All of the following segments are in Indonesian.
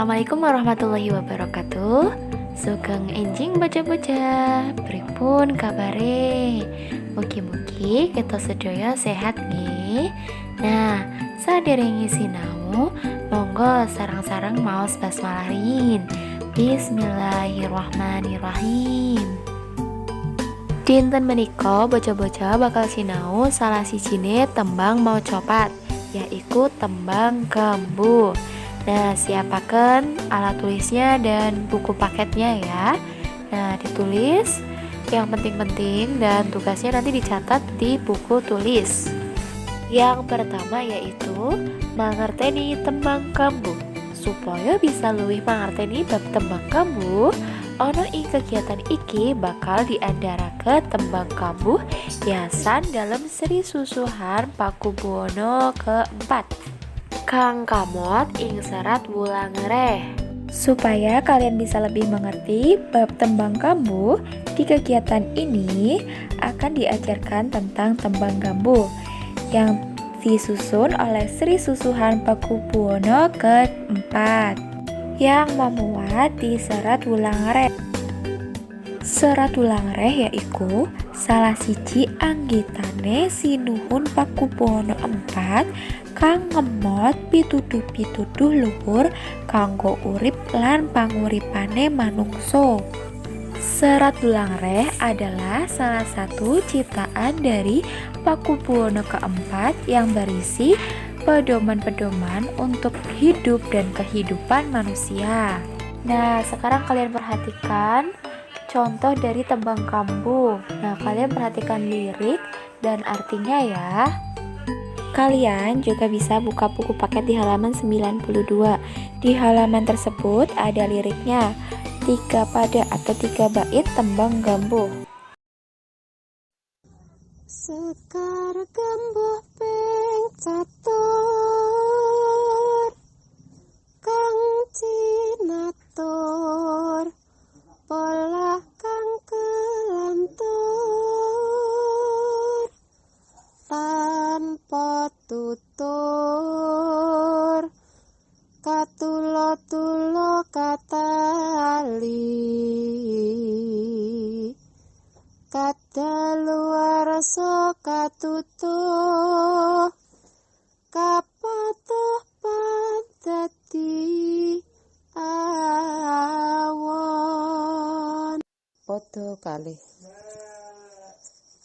Assalamualaikum warahmatullahi wabarakatuh. Sugeng enjing baca-baca. Pripun kabare? Mugi-mugi kita sedaya sehat nggih. Nah, saderenge sinau, monggo sarang-sarang maos basmalahin. Bismillahirrahmanirrahim. Dinten menika bocah-bocah bakal sinau salah sijine tembang mau copat, yaiku tembang gembu. Nah, siapakan alat tulisnya dan buku paketnya ya. Nah, ditulis yang penting-penting dan tugasnya nanti dicatat di buku tulis. Yang pertama yaitu mangerteni tembang kambuh. Supaya bisa luwih mangerteni bab tembang kambuh, ono ing kegiatan iki bakal diandharake tembang kambuh hiasan dalam Sri Susuhan Pakubuwana keempat. Kang Kamot ing serat Wulangereh. Supaya kalian bisa lebih mengerti bab tembang kambuh, di kegiatan ini akan diajarkan tentang tembang kambuh yang disusun oleh Sri Susuhan Pakubuwana keempat yang memuat di serat Wulangereh. Serat Wulangereh yaiku salah siji anggitane Sinuhun Pakubuwana IV kang ngemot pituduh-pituduh luhur kanggo urip lan panguripane manungsa. Serat Wulangereh adalah salah satu ciptaan dari Pakubuwana keempat yang berisi pedoman-pedoman untuk hidup dan kehidupan manusia. Nah, sekarang kalian perhatikan contoh dari tembang kambuh. Nah, kalian perhatikan lirik dan artinya ya. Kalian juga bisa buka buku paket di halaman 92. Di halaman tersebut ada liriknya, 3 pada atau 3 bait tembang gambuh. Sekar gambuh ping catur kang cinatur pola kang kelantur tanpa tutur katulo-tulo katali kadaluwarsa katutuh kapatuh padati awon. Padha kalih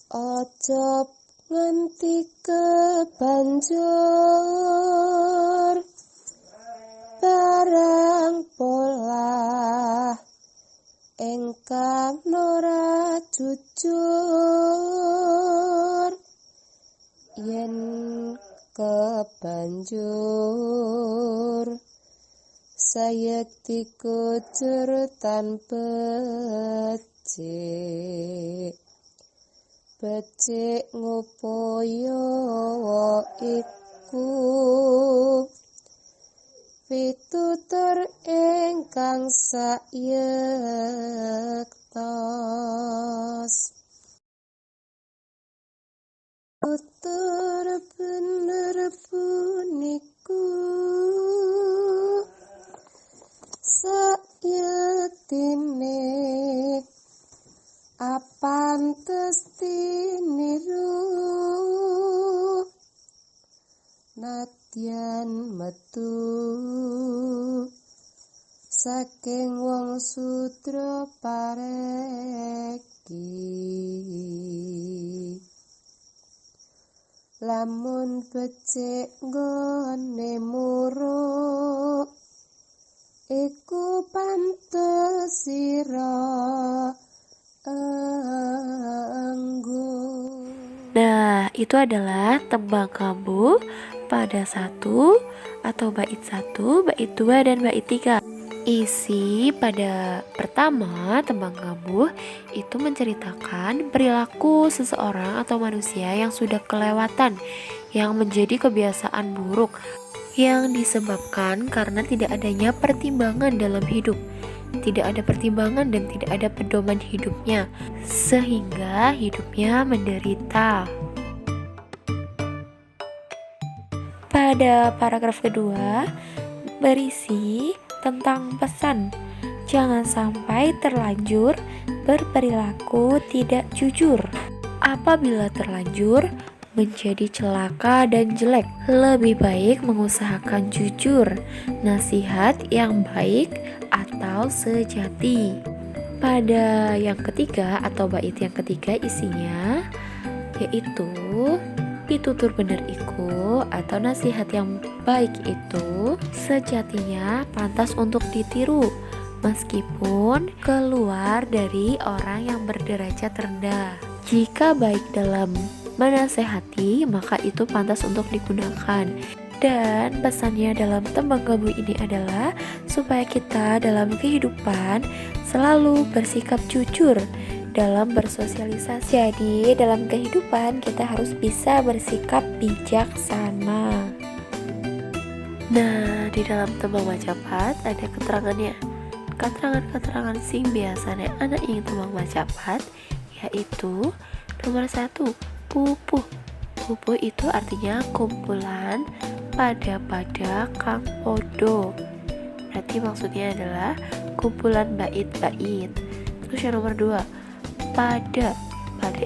aja nganti kebanjur barang pola engkang ora jujur yen kebanjur sayekti kucur tanpa becik ngupaya iku pitutur ingkang sayektos tutur bener puniku sayektine apantes tiniru nadyan metu saking wong sudra pareki lamun becik nggone muruk iku pantes sira anggo. Nah, itu adalah tembang kambuh pada 1 atau bait 1, bait 2, dan bait 3. Isi pada pertama tembang kambuh itu menceritakan perilaku seseorang atau manusia yang sudah kelewatan, yang menjadi kebiasaan buruk yang disebabkan karena tidak adanya pertimbangan dalam hidup. Tidak ada pertimbangan dan tidak ada pedoman hidupnya, sehingga hidupnya menderita. Pada paragraf kedua berisi tentang pesan. Jangan sampai terlanjur berperilaku tidak jujur. Apabila terlanjur menjadi celaka dan jelek, lebih baik mengusahakan jujur, nasihat yang baik atau sejati. Pada yang ketiga atau bait yang ketiga isinya yaitu pitutur bener iku atau nasihat yang baik itu sejatinya pantas untuk ditiru meskipun keluar dari orang yang berderajat rendah. Jika baik dalam menasehati, maka itu pantas untuk digunakan. Dan pesannya dalam tembang gembu ini adalah supaya kita dalam kehidupan selalu bersikap jujur dalam bersosialisasi. Jadi dalam kehidupan kita harus bisa bersikap bijaksana. Nah, di dalam tembang Macapat ada keterangannya. Keterangan-keterangan sing biasanya anak ing tembang Macapat yaitu nomor 1, pupuh. Pupuh itu artinya kumpulan pada kang podo. Berarti maksudnya adalah kumpulan bait-bait. Terus yang nomor 2, pada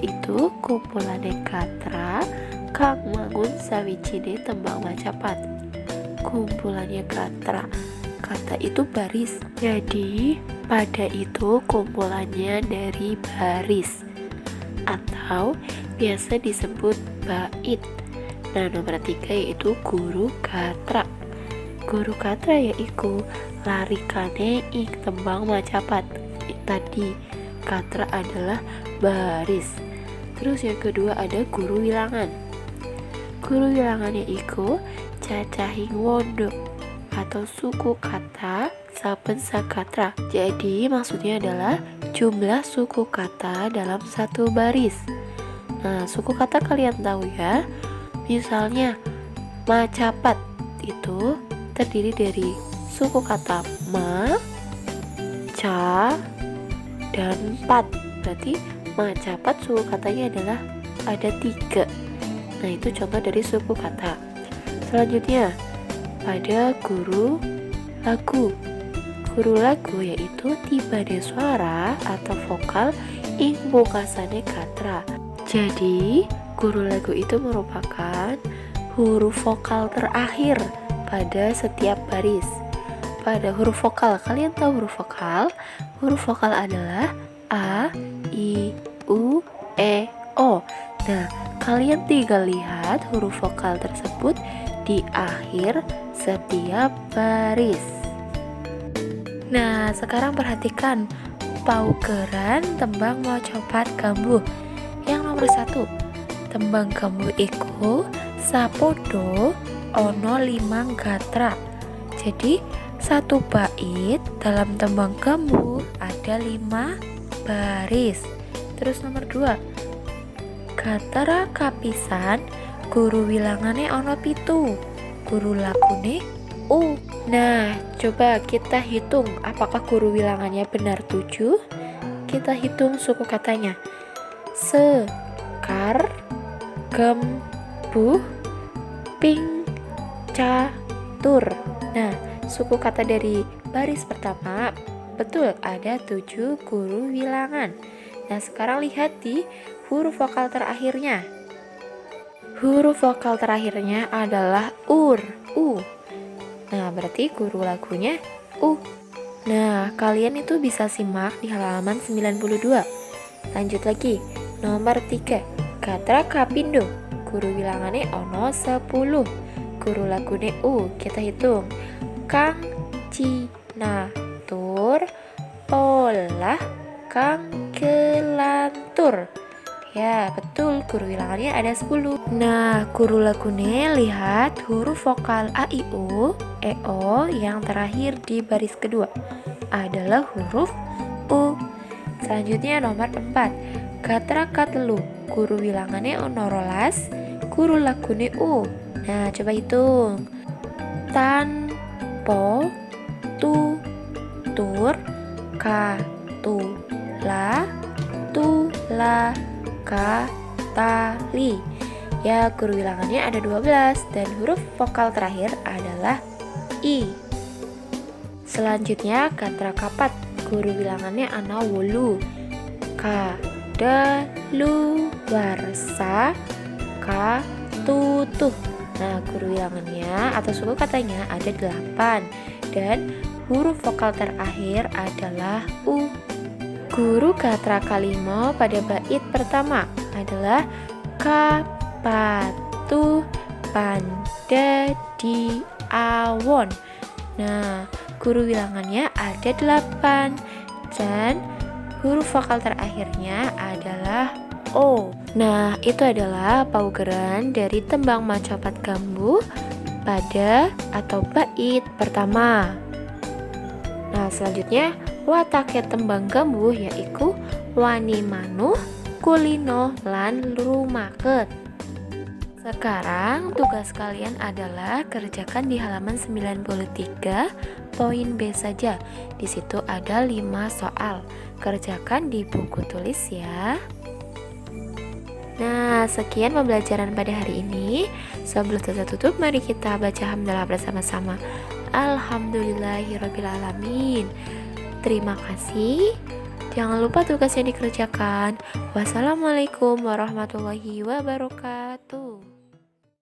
itu kumpulannya katra kang mangun sawijine tembang Macapat. Kumpulannya katra, kata itu baris, jadi pada itu kumpulannya dari baris atau biasa disebut bait. Nah, nomor 3 yaitu guru katra. Guru katra yaitu larikane ing tembang Macapat. Tadi katra adalah baris. Terus yang kedua ada guru wilangan. Guru wilangan yaitu cacahing wondo atau suku kata saben sakatra. Jadi maksudnya adalah jumlah suku kata dalam satu baris. Nah, suku kata kalian tahu ya. Misalnya Macapat itu terdiri dari suku kata ma, ca, dan pat. Berarti Macapat suku katanya adalah ada 3. Nah, itu contoh dari suku kata. Selanjutnya ada guru lagu. Guru lagu yaitu tibane suara atau vokal ing mungkasane katra. Jadi guru lagu itu merupakan huruf vokal terakhir pada setiap baris. Pada huruf vokal, kalian tahu huruf vokal? Huruf vokal adalah A, I, U, E, O. Nah, kalian tinggal lihat huruf vokal tersebut di akhir setiap baris. Nah, sekarang perhatikan paugeran tembang Macapat gambuh. Yang nomor 1, tembang gambuh iku sapodo ono 5 gatra. Jadi satu bait dalam tembang gambuh ada 5 baris. Terus nomor 2, gatra kapisan guru wilangane ono 7, guru lagune U. Nah, coba kita hitung apakah guru wilangannya benar 7. Kita hitung suku katanya. Sekar, gembuh, ping, catur. Nah, suku kata dari baris pertama betul ada 7 guru wilangan. Nah, sekarang lihat di huruf vokal terakhirnya. Huruf vokal terakhirnya adalah ur, u. Nah, berarti guru lagunya U. Nah, kalian itu bisa simak di halaman 92. Lanjut lagi, nomor 3, gatra kapindo. Guru wilangannya ono 10, guru lagune U. Kita hitung. Kang, cinatur, olah, kang, kelantur. Ya, betul, guru wilangannya ada 10. Nah, guru lagune lihat huruf vokal A, I, U, E, O yang terakhir di baris kedua adalah huruf U. Selanjutnya nomor 4, gatra katelu. Guru wilangannya ono 12, guru lagune U. Nah, coba hitung. Tan, po, tu, tur, ka, tu, la, tali. Ya, guru wilangannya ada 12 dan huruf vokal terakhir adalah I. Selanjutnya katra kapat, guru bilangannya ana 8. Kadaluwarsa, katutuh. Nah, guru bilangannya atau suku katanya ada 8 dan huruf vokal terakhir adalah U. Guru katra kalimo pada bait pertama adalah kapatuh panda di awon. Nah, guru bilangannya ada 8 dan huruf vokal terakhirnya adalah O. Nah, itu adalah paugeran dari tembang macapat gambuh pada atau bait pertama. Nah, selanjutnya watake tembang gambuh yaiku wani manuh, kulino, lan rumaket. Sekarang tugas kalian adalah kerjakan di halaman 93 poin B saja. Di situ ada 5 soal. Kerjakan di buku tulis ya. Nah, sekian pembelajaran pada hari ini. Sebelum kita tutup, mari kita baca hamdalah bersama-sama. Alhamdulillahirrabbilalamin. Terima kasih. Jangan lupa tugasnya dikerjakan. Wassalamualaikum warahmatullahi wabarakatuh.